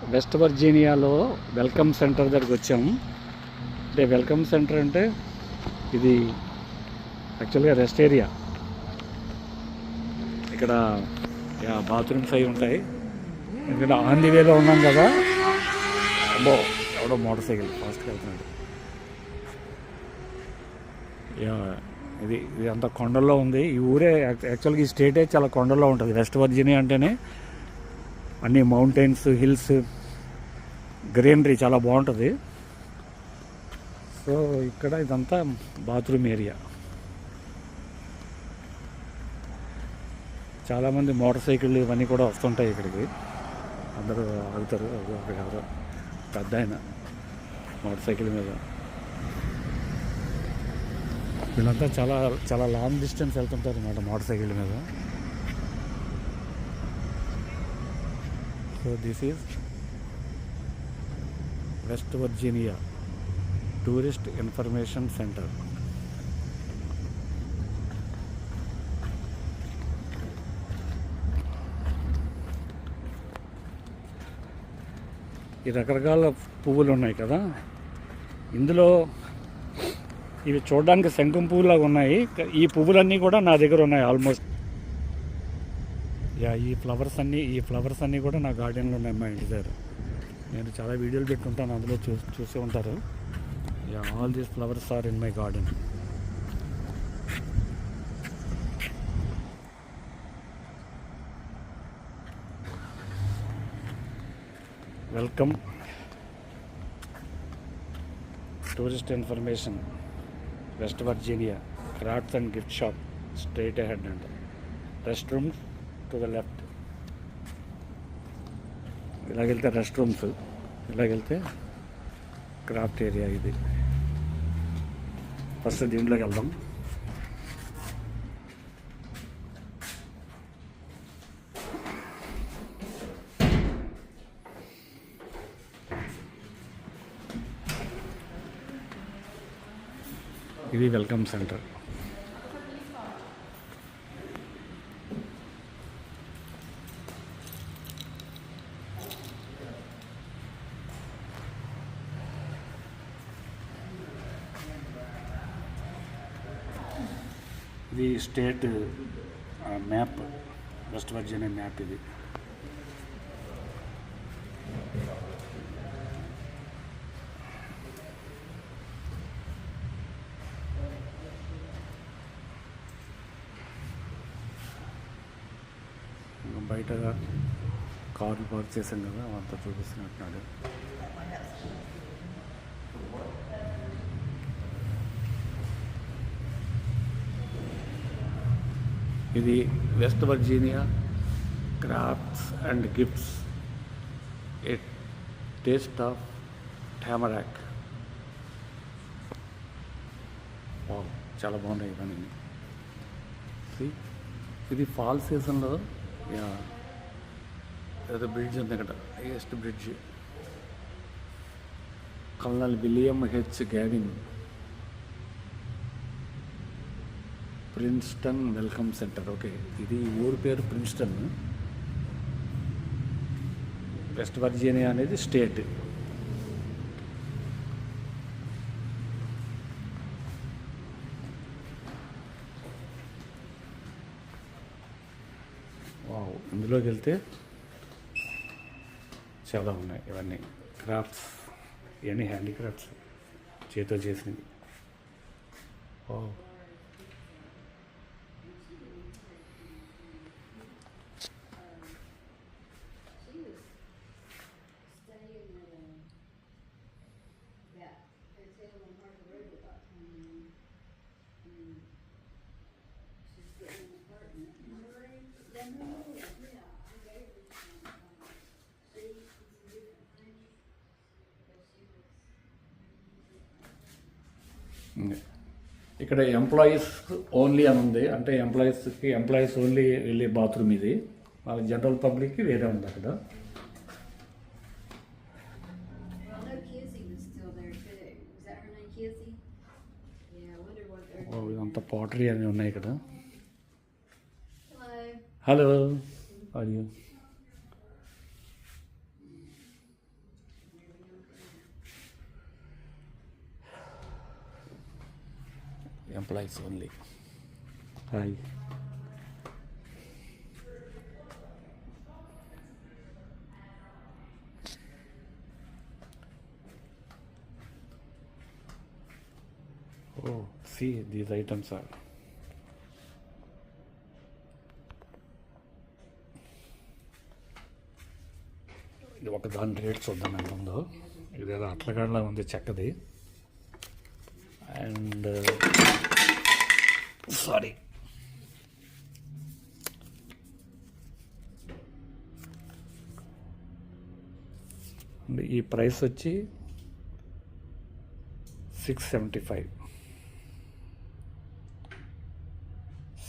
West వర్జీనియాలో welcome centre దగ్గరికి వచ్చాము. అంటే వెల్కమ్ సెంటర్ అంటే ఇది యాక్చువల్గా రెస్ట్ ఏరియా. ఇక్కడ బాత్రూమ్స్ అవి ఉంటాయి. ఎందుకంటే ఆన్ ది వేలో ఉన్నాం కదా. అబ్బో ఎవడో మోటార్ సైకిల్ ఫాస్ట్గా వెళ్తున్నాడు. ఇది అంతా కొండల్లో ఉంది. ఈ ఊరే యాక్చువల్గా ఈ స్టేటే చాలా కొండల్లో ఉంటుంది. వెస్ట్ వర్జీనియా అంటేనే అన్ని మౌంటైన్స్, హిల్స్, గ్రీనరీ చాలా బాగుంటుంది. సో ఇక్కడ ఇదంతా బాత్రూమ్ ఏరియా. చాలామంది మోటార్ సైకిళ్ళు ఇవన్నీ కూడా వస్తుంటాయి ఇక్కడికి. అందరూ ఆగుతారు. అక్కడ ఎవరో పెద్ద ఆయన మోటార్ సైకిల్ మీద. వీళ్ళంతా చాలా చాలా లాంగ్ డిస్టెన్స్ వెళ్తుంటారు అన్నమాట మోటార్ సైకిల్ మీద. So this is west Virginia tourist information centre. ఈ రకరకాల పువ్వులు ఉన్నాయి కదా. ఇందులో ఇవి చూడడానికి శంఖం పువ్వులాగా ఉన్నాయి. ఈ పువ్వులన్నీ కూడా నా దగ్గర ఉన్నాయి ఆల్మోస్ట్. ఈ ఫ్లవర్స్ అన్నీ కూడా నా గార్డెన్లో ఉన్నాయి మా ఇంటి దగ్గర. నేను చాలా వీడియోలు పెట్టుకుంటాను, అందులో చూసి ఉంటారు. All these flowers are in my garden. Welcome tourist information West Virginia crafts and gift shop straight ahead and rest rooms to the left. ఇలాగెళ్తే రెస్ట్ రూమ్స్, ఇలాగెళ్తే క్రాఫ్ట్ ఏరియా. ఇది ఫస్ట్ దీంట్లోకి వెళ్దాం. ఇది వెల్కమ్ సెంటర్. ఇది state map, West Virginia map ఇది. బయట కార్లు పార్క్ చేసాం కదా, అంతా చూపిస్తున్నట్టున్నాడు. ఇది West Virginia crafts and gifts, a taste of Tamarack. చాలా బాగున్నాయి ఇవన్నీ. ఇది ఫాల్ సీజన్లో ఏదో బ్రిడ్జ్ ఉంది ఇక్కడ, highest bridge. Colonel William H Gavin Princeton welcome centre. Okay, ఇది ఊరి పేరు ప్రిన్స్టన్. వెస్ట్ వర్జీనియా అనేది స్టేట్. ఇందులోకి వెళ్తే చాలా ఉన్నాయి. ఇవన్నీ క్రాఫ్ట్స్, ఇవన్నీ హ్యాండీక్రాఫ్ట్స్, చేతితో చేసినవి. ఇక్కడ ఎంప్లాయీస్ ఓన్లీ అని ఉంది. అంటే ఎంప్లాయీస్ ఓన్లీ వెళ్ళే బాత్రూమ్ ఇది. జనరల్ పబ్లిక్కి వేరే ఉంది అక్కడ. ఇదంతా పాటరీ అని ఉన్నాయి ఇక్కడ. Hello, are you? Employees only. Hi. Oh, see, these items are ఇది ఒక దాని రేట్ చూద్దాం ఎంత ఉందో. ఇదేదో అట్లగాడలా ఉంది చెక్కది. అండ్ సారీ, ఈ ప్రైస్ వచ్చి $675,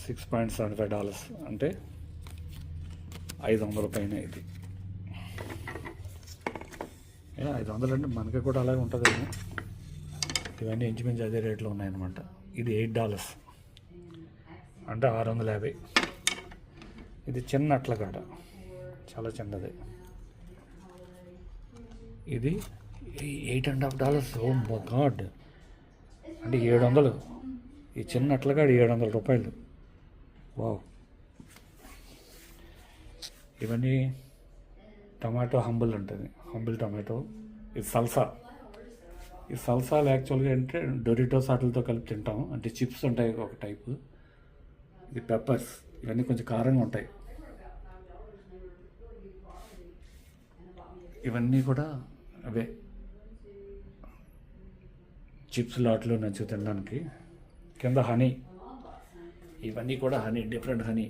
$6.75 అంటే $500 పైన. ఇది 500 అంటే మనకి కూడా అలాగే ఉంటుందేమో. ఇవన్నీ ఇంచుమించు అదే రేట్లో ఉన్నాయన్నమాట. ఇది $8 అంటే 650. ఇది చిన్న అట్లకాడ, చాలా చిన్నది. ఇది $8.50. ఓ మై గాడ్, అంటే 700. ఈ చిన్న అట్లకాడ $700. వావ్. ఇవన్నీ టమాటో హంబుల్ ఉంటుంది, హంబుల్ టమాటో. ఇది సల్సా. ఈ సల్సాలు యాక్చువల్గా అంటే డొరిటోస్ వాటితో కలిపి తింటాం, అంటే చిప్స్ ఉంటాయి ఒక టైపు. ఇది పెప్పర్స్, ఇవన్నీ కొంచెం కారంగా ఉంటాయి. ఇవన్నీ కూడా అవే చిప్స్ లాట్లో నచ్చు తినడానికి. కింద హనీ, ఇవన్నీ కూడా హనీ, డిఫరెంట్ హనీ.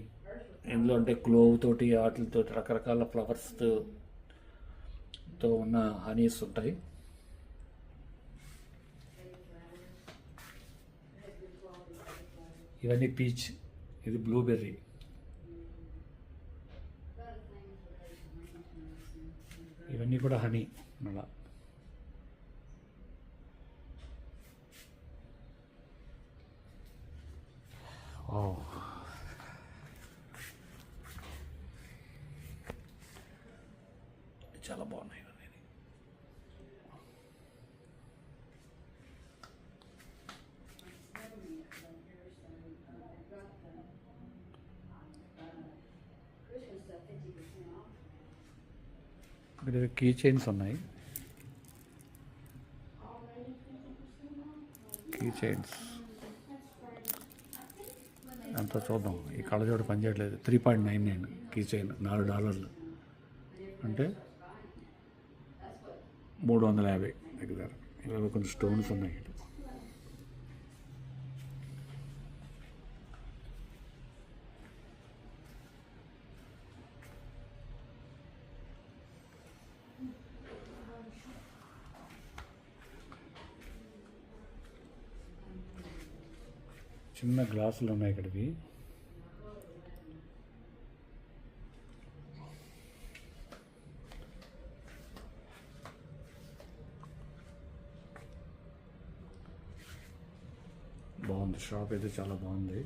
ఇందులో అంటే క్లోవ్ తోటి వాటితో రకరకాల ఫ్లవర్స్తో ఉన్న హనీస్ ఉంటాయి. ఇవన్నీ పీచ్, ఇది బ్లూబెర్రీ. ఇవన్నీ కూడా హనీ అలా. చాలా బాగున్నాయి. ఇక్కడ కీ చైన్స్ ఉన్నాయి. కీ చైన్స్ ఎంత చూద్దాం. ఈ కళ్ళజోడు పనిచేయట్లేదు. 3.99 కీ చైన్, $4 అంటే 350 దగ్గర. ఇవాళ కొన్ని స్టోన్స్ ఉన్నాయి. చిన్న గ్లాసులు ఉన్నాయి ఇక్కడికి. బాగుంది షాప్ అయితే, చాలా బాగుంది.